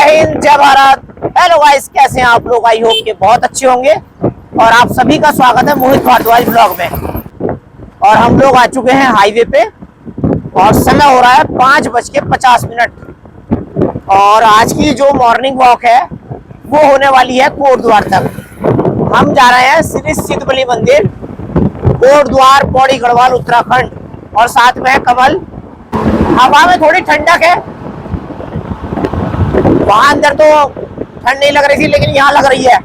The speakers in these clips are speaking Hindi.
जय हिंद, जय भारत। हेलो गाइस, कैसे हैं आप लोग? आई होप के बहुत अच्छे होंगे। और आप सभी का स्वागत है मोहित भारद्वाज ब्लॉग में। और हम लोग आ चुके हैं हाईवे पे और समय हो रहा है 5:50। और आज की जो मॉर्निंग वॉक है वो होने वाली है कोटद्वार तक। हम जा रहे हैं श्री सिद्धबली मंदिर, कोटद्वार, पौड़ी गढ़वाल, उत्तराखंड। और साथ में है कमल। हवा में थोड़ी ठंडक है, वहां अंदर तो ठंड नहीं लग रही थी लेकिन यहाँ लग रही है।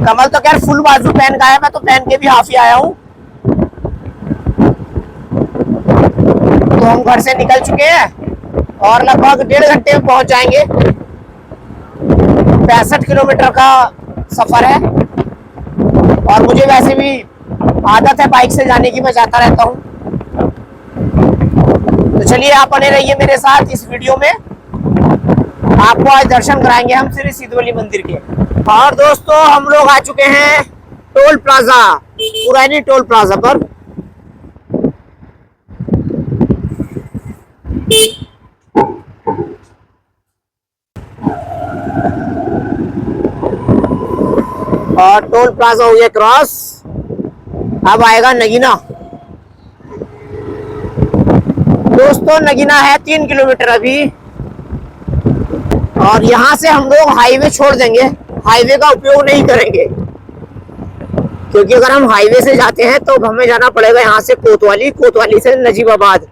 कमल तो खैर फुल बाजू पहन का है, मैं तो पहन के भी हाफ ही आया हूँ। तो हम घर से निकल चुके हैं और लगभग 1.5 घंटे में पहुंच जाएंगे। 65 किलोमीटर का सफर है और मुझे वैसे भी आदत है बाइक से जाने की, मैं जाता रहता हूँ। तो चलिए आप बने रहिए मेरे साथ इस वीडियो में। आपको आज दर्शन कराएंगे हम श्री सिद्धबली मंदिर के। और दोस्तों हम लोग आ चुके हैं टोल प्लाजा, पुरानी टोल प्लाजा पर। और टोल प्लाजा हो गया क्रॉस। अब आएगा नगीना। दोस्तों नगीना है 3 किलोमीटर अभी। और यहाँ से हम लोग हाईवे छोड़ देंगे, हाईवे का उपयोग नहीं करेंगे, क्योंकि अगर हम हाईवे से जाते हैं तो हमें जाना पड़ेगा यहाँ से कोतवाली, कोतवाली से नजीबाबाद।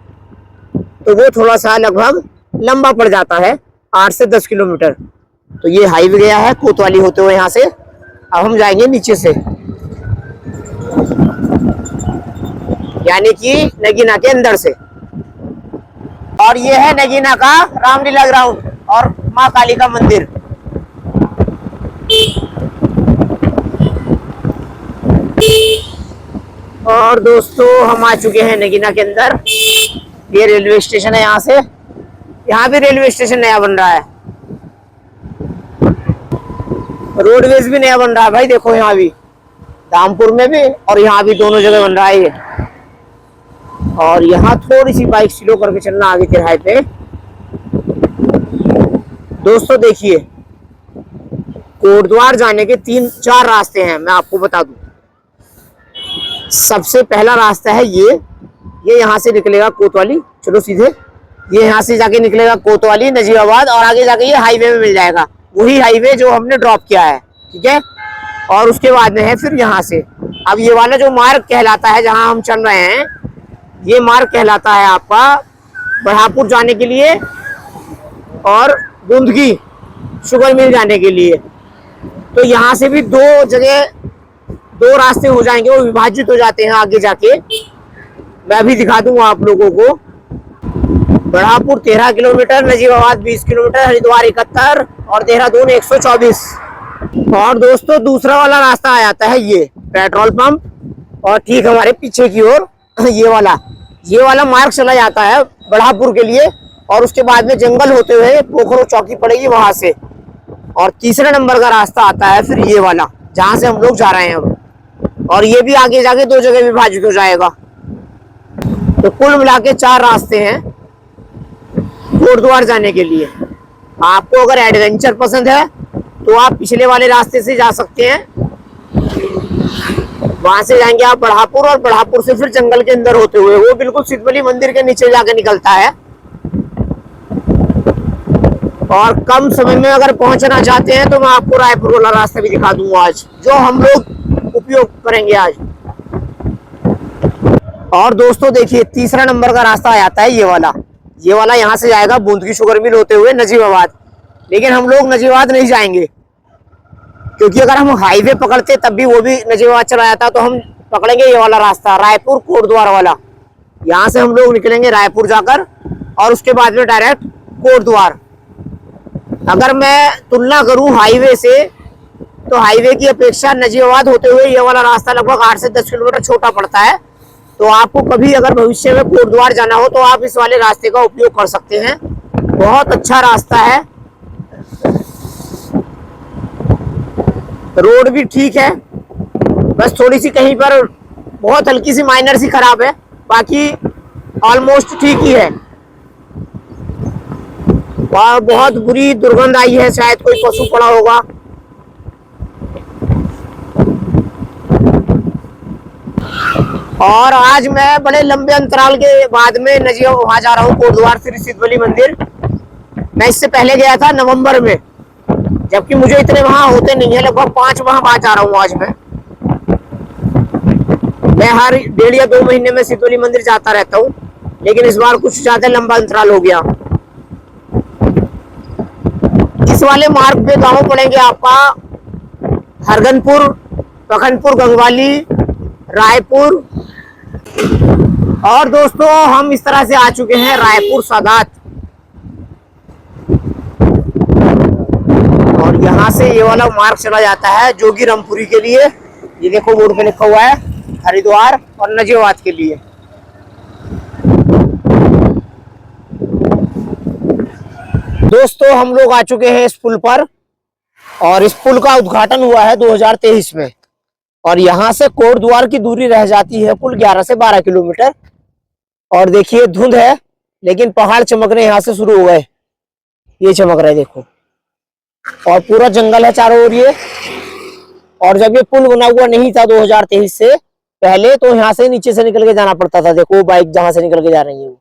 तो वो थोड़ा सा लगभग लंबा पड़ जाता है, 8 से 10 किलोमीटर। तो ये हाईवे गया है कोतवाली होते हुए यहाँ से। अब हम जाएंगे नीचे से, यानी कि नगीना के अंदर से। और ये है नगीना का रामलीला ग्राउंड और माँ काली का मंदिर। और दोस्तों हम आ चुके हैं नगीना के अंदर। ये रेलवे स्टेशन है, यहाँ से यहाँ भी रेलवे स्टेशन नया बन रहा है, रोडवेज भी नया बन रहा है भाई। देखो यहाँ भी, धामपुर में भी और यहाँ भी, दोनों जगह बन रहा है ये। और यहाँ थोड़ी सी बाइक स्लो करके चलना आगे तिराहे पे। दोस्तों देखिए, कोटद्वार जाने के 3-4 रास्ते हैं, मैं आपको बता दूं। सबसे पहला रास्ता है ये यहाँ से निकलेगा कोतवाली, चलो सीधे। ये यहाँ से जाके निकलेगा कोतवाली, नजीबाबाद, और आगे जाके ये हाईवे में मिल जाएगा, वही हाईवे जो हमने ड्रॉप किया है, ठीक है। और उसके बाद में है फिर यहाँ से। अब ये वाला जो मार्ग कहलाता है जहाँ हम चल रहे हैं, ये मार्ग कहलाता है आपका बढ़ापुर जाने के लिए और गुंदगी शुगर मिल जाने के लिए। तो यहाँ से भी दो रास्ते हो जाएंगे, वो विभाजित हो जाते हैं आगे जाके। मैं अभी दिखा दूंगा आप लोगों को। बढ़ापुर 13 किलोमीटर, नजीबाबाद 20 किलोमीटर, हरिद्वार 71 और देहरादून 124। और दोस्तों दूसरा वाला रास्ता आ जाता है ये पेट्रोल पंप और ठीक हमारे पीछे की ओर ये वाला मार्ग चला जाता है बढ़ापुर के लिए। और उसके बाद में जंगल होते हुए पोखरो चौकी पड़ेगी वहां से। और तीसरे नंबर का रास्ता आता है फिर ये वाला, जहां से हम लोग जा रहे हैं अब। और ये भी आगे जाके 2 जगह विभाजित हो जाएगा। तो कुल मिला के 4 रास्ते हैं कोटद्वार जाने के लिए। आपको अगर एडवेंचर पसंद है तो आप पिछले वाले रास्ते से जा सकते हैं, वहां से जाएंगे आप बढ़ापुर, और बढ़ापुर से फिर जंगल के अंदर होते हुए वो बिल्कुल सिद्धबली मंदिर के नीचे जाके निकलता है। और कम समय में अगर पहुंचना चाहते हैं तो मैं आपको रायपुर वाला रास्ता भी दिखा दूंगा आज, जो हम लोग उपयोग करेंगे आज। और दोस्तों देखिए, तीसरा नंबर का रास्ता आ जाता है ये वाला यहाँ से जाएगा बूंदगी शुगर मिल होते हुए नजीबाबाद। लेकिन हम लोग नजीबाबाद नहीं जाएंगे, क्योंकि अगर हम हाईवे पकड़ते तब भी वो भी नजीबाबाद चला जाता। तो हम पकड़ेंगे ये वाला रास्ता, रायपुर कोटद्वार वाला। यहाँ से हम लोग निकलेंगे रायपुर जाकर और उसके बाद में डायरेक्ट कोटद्वार। अगर मैं तुलना करूं हाईवे से, तो हाईवे की अपेक्षा नजीबाबाद होते हुए ये वाला रास्ता लगभग 8 से 10 किलोमीटर छोटा पड़ता है। तो आपको कभी अगर भविष्य में कोटद्वार जाना हो तो आप इस वाले रास्ते का उपयोग कर सकते हैं। बहुत अच्छा रास्ता है, रोड भी ठीक है, बस थोड़ी सी कहीं पर बहुत हल्की सी माइनर सी खराब है, बाकी ऑलमोस्ट ठीक ही है। और बहुत बुरी दुर्गंध आई है, शायद कोई पशु पड़ा होगा। और आज मैं बड़े लंबे अंतराल के बाद में नजिया वहां जा रहा हूँ, कोटद्वार श्री सिद्धबली मंदिर। मैं इससे पहले गया था नवंबर में, जबकि मुझे इतने वहां होते नहीं है, लगभग 5 माह बाद जा रहा हूँ आज मैं हर 1.5 या 2 महीने में सिद्धबली मंदिर जाता रहता हूँ, लेकिन इस बार कुछ ज्यादा लंबा अंतराल हो गया। इस वाले मार्ग पे गांव पड़ेंगे आपका हरगनपुर, पखनपुर, गंगवाली, रायपुर। और दोस्तों हम इस तरह से आ चुके हैं रायपुर सादात, और यहाँ से ये वाला मार्ग चला जाता है जोगी रामपुरी के लिए। ये देखो बोर्ड पे लिखा हुआ है हरिद्वार और नजीबाबाद के लिए। दोस्तों हम लोग आ चुके हैं इस पुल पर, और इस पुल का उद्घाटन हुआ है 2023 में, और यहाँ से कोटद्वार की दूरी रह जाती है कुल 11 से 12 किलोमीटर। और देखिए धुंध है, लेकिन पहाड़ चमकने यहाँ से शुरू हो गए, ये चमक रहा है देखो, और पूरा जंगल है चारों ओर ये। और जब ये पुल बना हुआ नहीं था 2023 से पहले, तो यहाँ से नीचे से निकल के जाना पड़ता था। देखो बाइक जहां से निकल के जा रही है वो।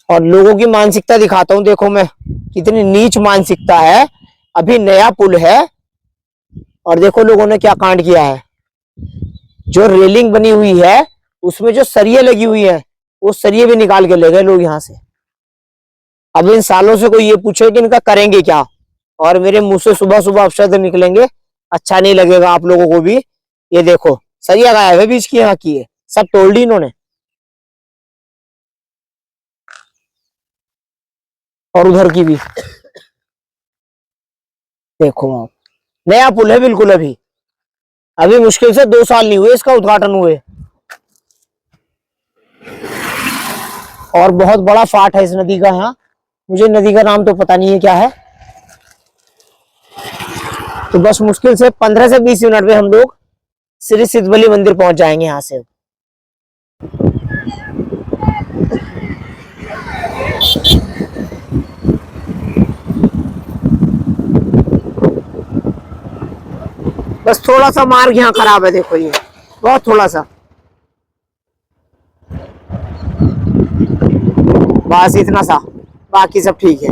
और लोगों की मानसिकता दिखाता हूँ, देखो मैं कितनी नीच मानसिकता है। अभी नया पुल है और देखो लोगों ने क्या कांड किया है। जो रेलिंग बनी हुई है उसमें जो सरिये लगी हुई है, वो सरिये भी निकाल के ले गए लोग यहाँ से। अब इन सालों से कोई ये पूछे कि इनका करेंगे क्या, और मेरे मुंह से सुबह सुबह अपशब्द निकलेंगे, अच्छा नहीं लगेगा आप लोगों को भी। ये देखो सरिया गायब है बीच की, यहाँ की है, सब तोड़ दी इन्होंने। और उधर की भी देखो आप, नया पुल है बिल्कुल। अभी मुश्किल से 2 साल नहीं हुए इसका उद्घाटन हुए, और बहुत बड़ा फाट है इस नदी का। यहाँ मुझे नदी का नाम तो पता नहीं है क्या है। तो बस मुश्किल से 15 से 20 मिनट में हम लोग श्री सिद्धबली मंदिर पहुंच जाएंगे यहाँ से। बस थोड़ा सा मार्ग यहाँ खराब है, देखो ये बहुत थोड़ा सा, बस इतना सा, बाकी सब ठीक है।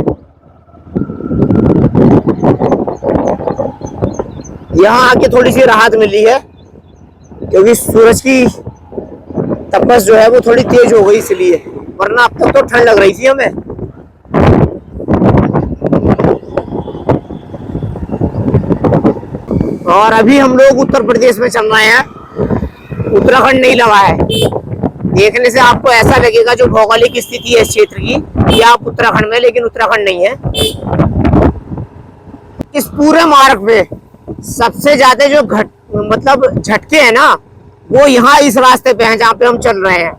यहाँ आके थोड़ी सी राहत मिली है, क्योंकि सूरज की तपस जो है वो थोड़ी तेज हो गई इसलिए, वरना अब तक तो ठंड लग रही थी हमें। और अभी हम लोग उत्तर प्रदेश में चल रहे हैं, उत्तराखंड नहीं लगा है। देखने से आपको ऐसा लगेगा जो भौगोलिक स्थिति है इस क्षेत्र की, कि आप उत्तराखंड में, लेकिन उत्तराखंड नहीं है। इस पूरे मार्ग पे सबसे ज्यादा जो मतलब झटके हैं ना, वो यहाँ इस रास्ते पे हैं जहाँ पे हम चल रहे हैं।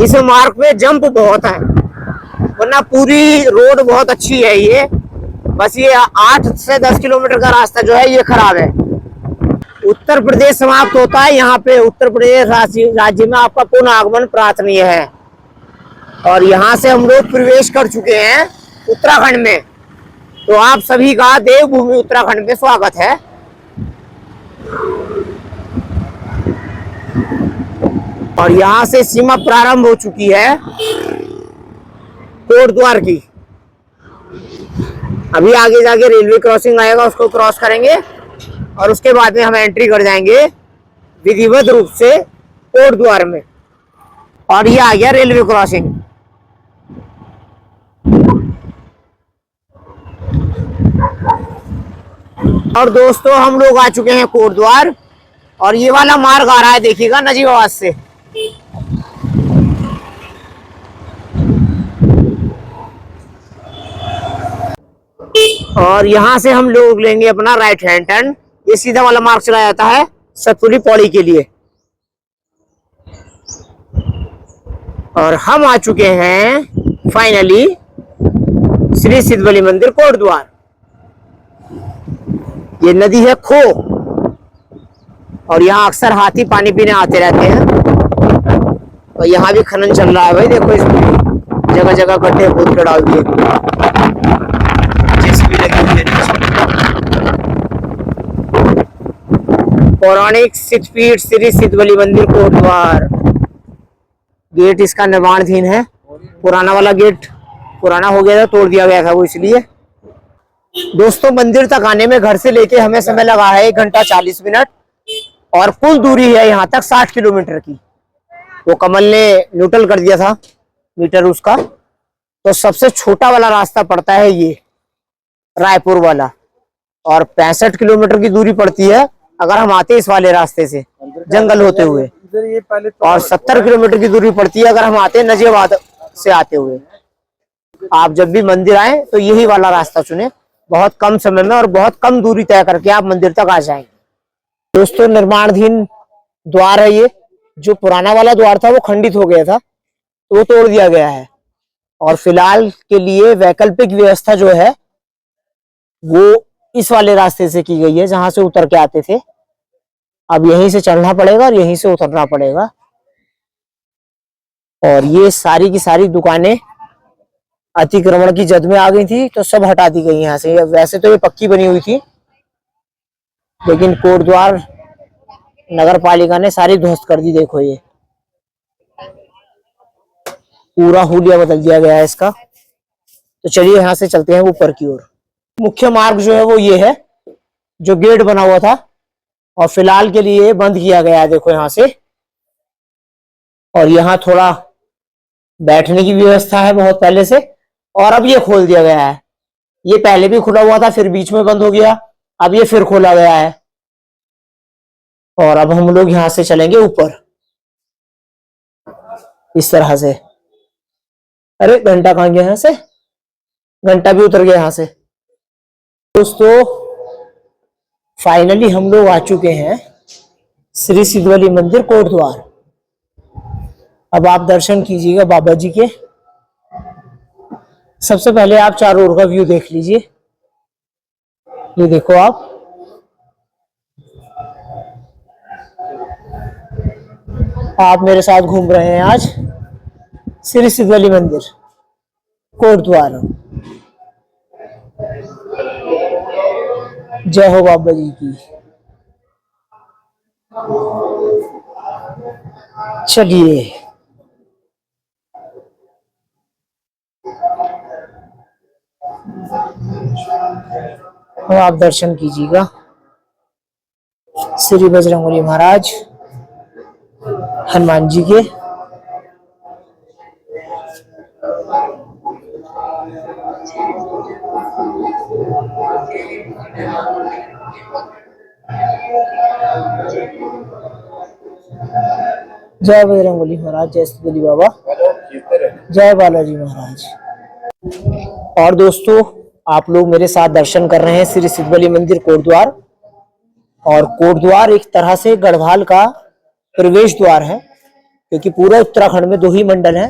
इस मार्ग पे जंप बहुत है, वरना पूरी रोड बहुत अच्छी है ये। बस ये 8 से 10 किलोमीटर का रास्ता जो है ये खराब है। उत्तर प्रदेश समाप्त होता है यहाँ पे। उत्तर प्रदेश राज्य में आपका पुनः आगमन प्रार्थनीय है, और यहाँ से हम लोग प्रवेश कर चुके हैं उत्तराखंड में। तो आप सभी का देवभूमि उत्तराखंड में स्वागत है। और यहाँ से सीमा प्रारंभ हो चुकी है कोटद्वार की। अभी आगे जाके रेलवे क्रॉसिंग आएगा, उसको क्रॉस करेंगे और उसके बाद में हम एंट्री कर जाएंगे विधिवत रूप से कोटद्वार में। और ये आ गया रेलवे क्रॉसिंग। और दोस्तों हम लोग आ चुके हैं कोटद्वार, और ये वाला मार्ग आ रहा है देखिएगा नजीबाबाद से। और यहाँ से हम लोग लेंगे अपना राइट हैंड टर्न। ये सीधा वाला मार्ग चला जाता है सतपुली पौड़ी के लिए। और हम आ चुके हैं फाइनली श्री सिद्धबली मंदिर कोटद्वार। ये नदी है खो, और यहाँ अक्सर हाथी पानी पीने आते रहते हैं। और यहाँ भी खनन चल रहा है भाई, देखो इसमें जगह जगह गड्ढे खोद के डाल दिए, जेसीबी लगी हुई है नीचे। पौराणिक 6 फीट श्री सिद्धबली मंदिर कोटद्वार। गेट इसका निर्माणाधीन है। पुराना वाला गेट पुराना हो गया था, तोड़ दिया गया था वो इसलिए। दोस्तों मंदिर तक आने में घर से लेके हमें समय लगा है 1 घंटा 40 मिनट और कुल दूरी है यहाँ तक 60 किलोमीटर की। वो कमल ने न्यूट्रल कर दिया था मीटर उसका। तो सबसे छोटा वाला रास्ता पड़ता है ये रायपुर वाला, और 65 किलोमीटर की दूरी पड़ती है अगर हम आते इस वाले रास्ते से जंगल होते हुए, और 70 किलोमीटर की दूरी पड़ती है अगर हम आते नजीबाबाद से आते हुए। आप जब भी मंदिर आए तो यही वाला रास्ता चुने, बहुत कम समय में और बहुत कम दूरी तय करके आप मंदिर तक आ जाएंगे। दोस्तों निर्माणाधीन द्वार है ये। जो पुराना वाला द्वार था वो खंडित हो गया था तो वो तोड़ दिया गया है, और फिलहाल के लिए वैकल्पिक व्यवस्था जो है वो इस वाले रास्ते से की गई है जहां से उतर के आते थे। अब यहीं से चढ़ना पड़ेगा और यहीं से उतरना पड़ेगा। और ये सारी की सारी दुकानें अतिक्रमण की जद में आ गई थी तो सब हटा दी गई यहाँ से। वैसे तो ये पक्की बनी हुई थी लेकिन कोटद्वार नगर पालिका ने सारी ध्वस्त कर दी। देखो ये पूरा हुलिया बदल दिया गया है इसका। तो चलिए यहाँ से चलते हैं ऊपर की ओर। मुख्य मार्ग जो है वो ये है, जो गेट बना हुआ था और फिलहाल के लिए बंद किया गया है। देखो यहाँ से, और यहाँ थोड़ा बैठने की व्यवस्था है बहुत पहले से, और अब ये खोल दिया गया है। ये पहले भी खुला हुआ था फिर बीच में बंद हो गया, अब ये फिर खोला गया है। और अब हम लोग यहाँ से चलेंगे ऊपर इस तरह से। अरे घंटा कहाँ गया यहाँ से, घंटा भी उतर गया यहाँ से। दोस्तों फाइनली हम लोग आ चुके हैं श्री सिद्धबली मंदिर कोटद्वार। अब आप दर्शन कीजिएगा बाबा जी के। सबसे पहले आप चारों ओर का व्यू देख लीजिए। ये देखो आप मेरे साथ घूम रहे हैं आज श्री सिद्धबली मंदिर कोटद्वार। जय हो बाबा जी की। चलिए आप दर्शन कीजिएगा श्री बजरंगबली महाराज हनुमान जी के। जय बजरंगबली महाराज, जय सिद्धबली बाबा, जय बालाजी महाराज। और दोस्तों आप लोग मेरे साथ दर्शन कर रहे हैं श्री सिद्धबली मंदिर कोटद्वार। और कोटद्वार एक तरह से गढ़वाल का प्रवेश द्वार है, क्योंकि पूरे उत्तराखंड में 2 ही मंडल हैं,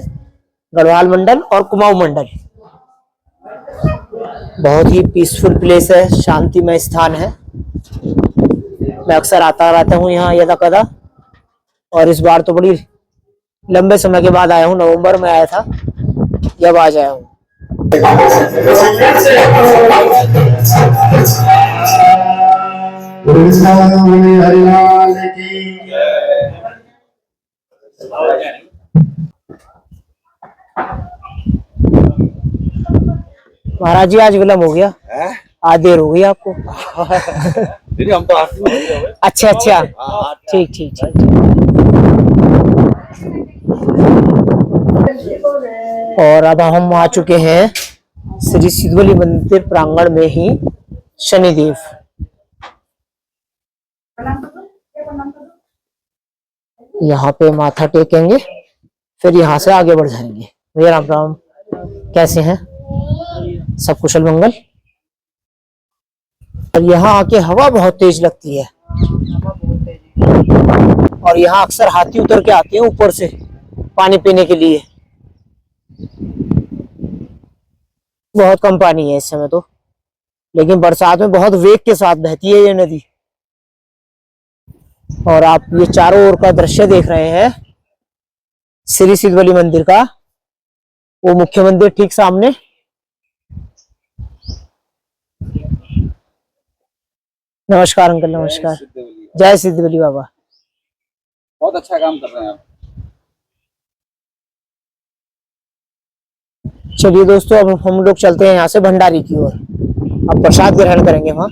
गढ़वाल मंडल और कुमाऊं मंडल। बहुत ही पीसफुल प्लेस है, शांतिमय स्थान है। मैं अक्सर आता रहता हूँ यहाँ यदा कदा, और इस बार तो बड़ी लंबे समय के बाद आया हूँ। नवंबर में आया था, जब आज आया हूँ। महाराज जी आज विलम्ब हो गया, आज देर हो गई आपको। हम तो अच्छा अच्छा, ठीक ठीक ठीक। और अब हम आ चुके हैं श्री सिद्धबली मंदिर प्रांगण में ही शनिदेव। यहाँ पे माथा टेकेंगे, फिर यहाँ से आगे बढ़ जाएंगे। भैया राम राम, कैसे हैं? सब कुशल मंगल। और यहाँ आके हवा बहुत तेज लगती है, और यहाँ अक्सर हाथी उतर के आते हैं ऊपर से पानी पीने के लिए। बहुत कम पानी है इस समय तो, लेकिन बरसात में बहुत वेग के साथ बहती है ये नदी। और आप ये चारों ओर का दृश्य देख रहे हैं श्री सिद्धबली मंदिर का। वो मुख्य मंदिर ठीक सामने। नमस्कार अंकल, नमस्कार। जय सिद्ध बली बाबा। बहुत अच्छा काम कर रहे हैं आप। चलिए दोस्तों, अब हम लोग चलते हैं यहाँ से भंडारी की ओर। अब प्रसाद ग्रहण करेंगे वहां,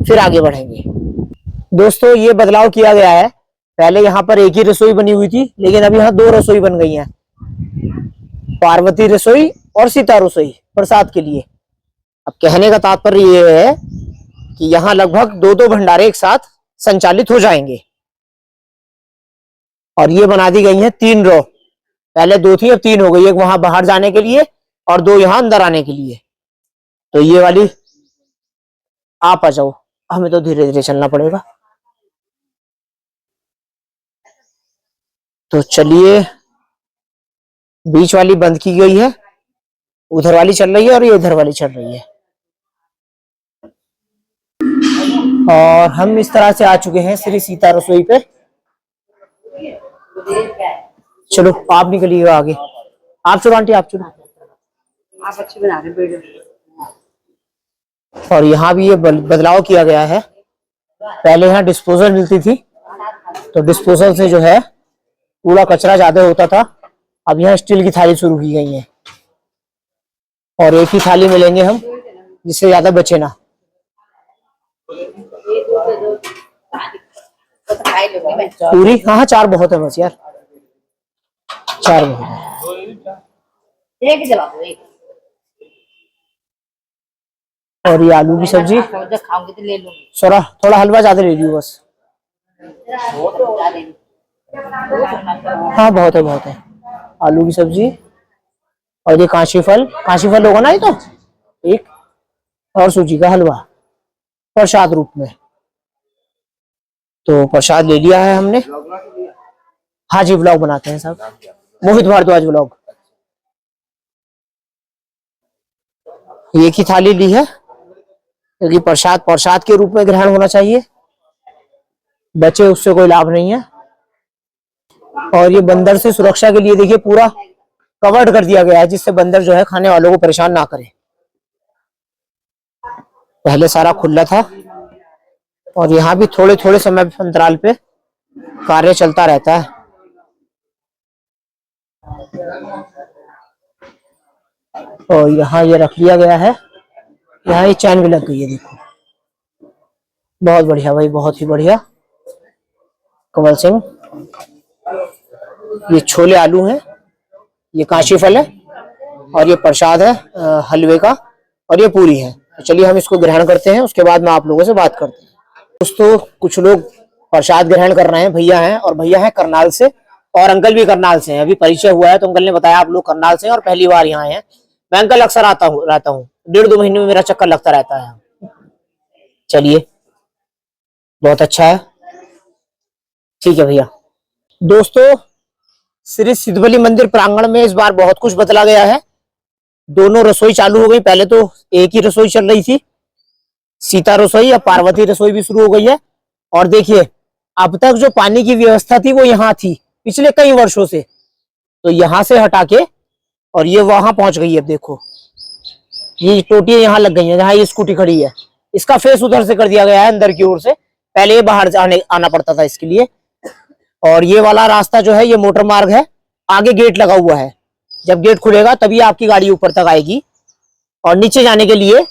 फिर आगे बढ़ेंगे। दोस्तों ये बदलाव किया गया है, पहले यहाँ पर एक ही रसोई बनी हुई थी, लेकिन अभी यहाँ 2 रसोई बन गई हैं, पार्वती रसोई और सीता रसोई प्रसाद के लिए। अब कहने का तात्पर्य ये है कि यहाँ लगभग 2-2 भंडारे एक साथ संचालित हो जाएंगे। और ये बना दी गई हैं 3 रो, पहले 2 थी अब 3 हो गई, एक वहां बाहर जाने के लिए और 2 यहाँ अंदर आने के लिए। तो ये वाली आप आ जाओ, हमें तो धीरे धीरे चलना पड़ेगा। तो चलिए, बीच वाली बंद की गई है, उधर वाली चल रही है और ये इधर वाली चल रही है। और हम इस तरह से आ चुके हैं श्री सीता रसोई पे। चलो आप निकलिएगा आगे। आप चलो आंटी, आप चलो। आप अच्छी बना रहे वीडियो। और यहाँ भी ये बदलाव किया गया है, पहले यहाँ डिस्पोजल मिलती थी, तो डिस्पोजल से जो है कूड़ा कचरा ज्यादा होता था। अब यहाँ स्टील की थाली शुरू की गई है, और एक ही थाली में लेंगे हम, जिससे ज्यादा बचे ना। पूरी? हाँ 4 बहुत है बस यार, 4 बहुत है। एक जला दो, एक। और ये आलू की सब्जी, खाऊंगी तो ले लूंगी। थोड़ा हलवा ज्यादा ले लियो बस। हाँ बहुत है, बहुत है। आलू की सब्जी और ये काशी फल होगा ना ये तो एक, और सूजी का हलवा प्रसाद रूप में। तो प्रसाद ले लिया है हमने। हाँ जी, व्लॉग बनाते हैं साहब, मोहित भारद्वाज व्लॉग। एक ही थाली ली है क्योंकि प्रसाद के रूप में ग्रहण होना चाहिए, बचे उससे कोई लाभ नहीं है। और ये बंदर से सुरक्षा के लिए देखिए पूरा कवर्ड कर दिया गया है, जिससे बंदर जो है खाने वालों को परेशान ना करे। पहले सारा खुला था, और यहाँ भी थोड़े थोड़े समय अंतराल पे कार्य चलता रहता है। और यहाँ ये रख लिया गया है, यहाँ ये चैन भी लग गई है, देखो बहुत बढ़िया भाई, बहुत ही बढ़िया कमल सिंह। ये छोले आलू हैं, ये काशी फल है, और ये प्रसाद है हलवे का, और ये पूरी है। तो चलिए हम इसको ग्रहण करते हैं, उसके बाद में आप लोगों से बात करते हैं। दोस्तों कुछ लोग प्रसाद ग्रहण कर रहे हैं, भैया हैं, और भैया हैं करनाल से, और अंकल भी करनाल से हैं। अभी परिचय हुआ है तो अंकल ने बताया आप लोग करनाल से हैं और पहली बार यहाँ हैं। मैं अंकल अक्सर रहता हूँ 1.5-2 महीने में मेरा चक्कर लगता रहता है। चलिए बहुत अच्छा है, ठीक है भैया। दोस्तों श्री सिद्धबली मंदिर प्रांगण में इस बार बहुत कुछ बदला गया है। दोनों रसोई चालू हो गई, पहले तो एक ही रसोई चल रही थी सीता रसोई, अब पार्वती रसोई भी शुरू हो गई है। और देखिए अब तक जो पानी की व्यवस्था थी वो यहाँ थी पिछले कई वर्षों से, तो यहाँ से हटा के और ये वहां पहुंच गई है। अब देखो ये टोटियां यहाँ लग गई हैं, जहाँ ये स्कूटी खड़ी है, इसका फेस उधर से कर दिया गया है अंदर की ओर से, पहले ये बाहर आना पड़ता था इसके लिए। और ये वाला रास्ता जो है ये मोटर मार्ग है, आगे गेट लगा हुआ है, जब गेट खुलेगा तभी आपकी गाड़ी ऊपर तक आएगी। और नीचे जाने के लिए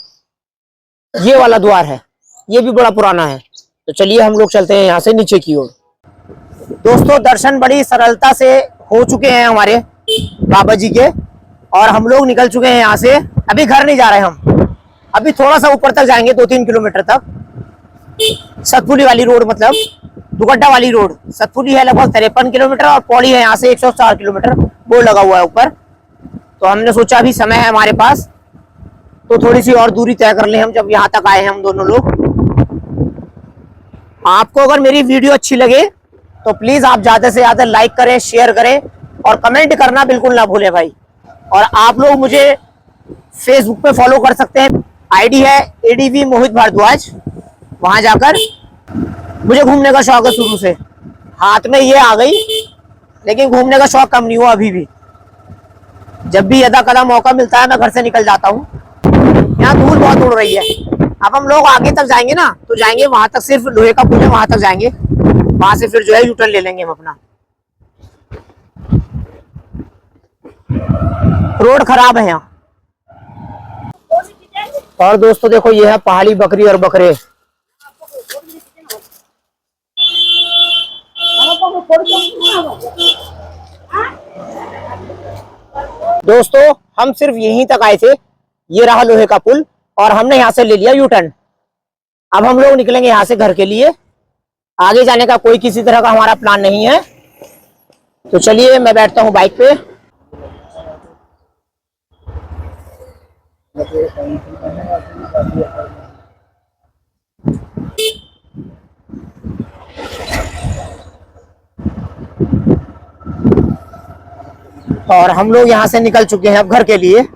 ये वाला द्वार है, ये भी बड़ा पुराना है। तो चलिए हम लोग चलते हैं यहाँ से नीचे की ओर। दोस्तों दर्शन बड़ी सरलता से हो चुके हैं हमारे बाबा जी के, और हम लोग निकल चुके हैं यहाँ से। अभी घर नहीं जा रहे हम, अभी थोड़ा सा ऊपर तक जाएंगे, 2-3 किलोमीटर तक। सतपुली वाली रोड, मतलब दुगड्डा वाली रोड। सतपुली है लगभग 53 किलोमीटर और पौड़ी है यहाँ से 104 किलोमीटर, बोर्ड लगा हुआ है ऊपर। तो हमने सोचा अभी समय है हमारे पास, तो थोड़ी सी और दूरी तय कर लें हम, जब यहाँ तक आए हैं हम दोनों लोग। आपको अगर मेरी वीडियो अच्छी लगे तो प्लीज आप ज्यादा से ज्यादा लाइक करें, शेयर करें और कमेंट करना बिल्कुल ना भूलें भाई। और आप लोग मुझे फेसबुक पे फॉलो कर सकते हैं, आईडी है ADV मोहित भारद्वाज। वहां जाकर, मुझे घूमने का शौक है शुरू से, हाथ में ये आ गई, लेकिन घूमने का शौक कम नहीं हुआ अभी भी। जब भी यदा कदा मौका मिलता है मैं घर से निकल जाता हूँ। यहाँ धूल बहुत उड़ रही है। अब हम लोग आगे तक जाएंगे ना, तो जाएंगे वहां तक, सिर्फ लोहे का पुल है वहां तक जाएंगे, वहां से फिर जो है यूटर्न ले लेंगे हम अपना। रोड खराब है यहाँ। और दोस्तों देखो, ये है पहाड़ी बकरी और बकरे। दोस्तों हम सिर्फ यहीं तक आए थे, ये रहा लोहे का पुल, और हमने यहाँ से ले लिया यू टर्न। अब हम लोग निकलेंगे यहाँ से घर के लिए। आगे जाने का कोई किसी तरह का हमारा प्लान नहीं है। तो चलिए मैं बैठता हूँ बाइक पे। और हम लोग यहाँ से निकल चुके हैं अब घर के लिए।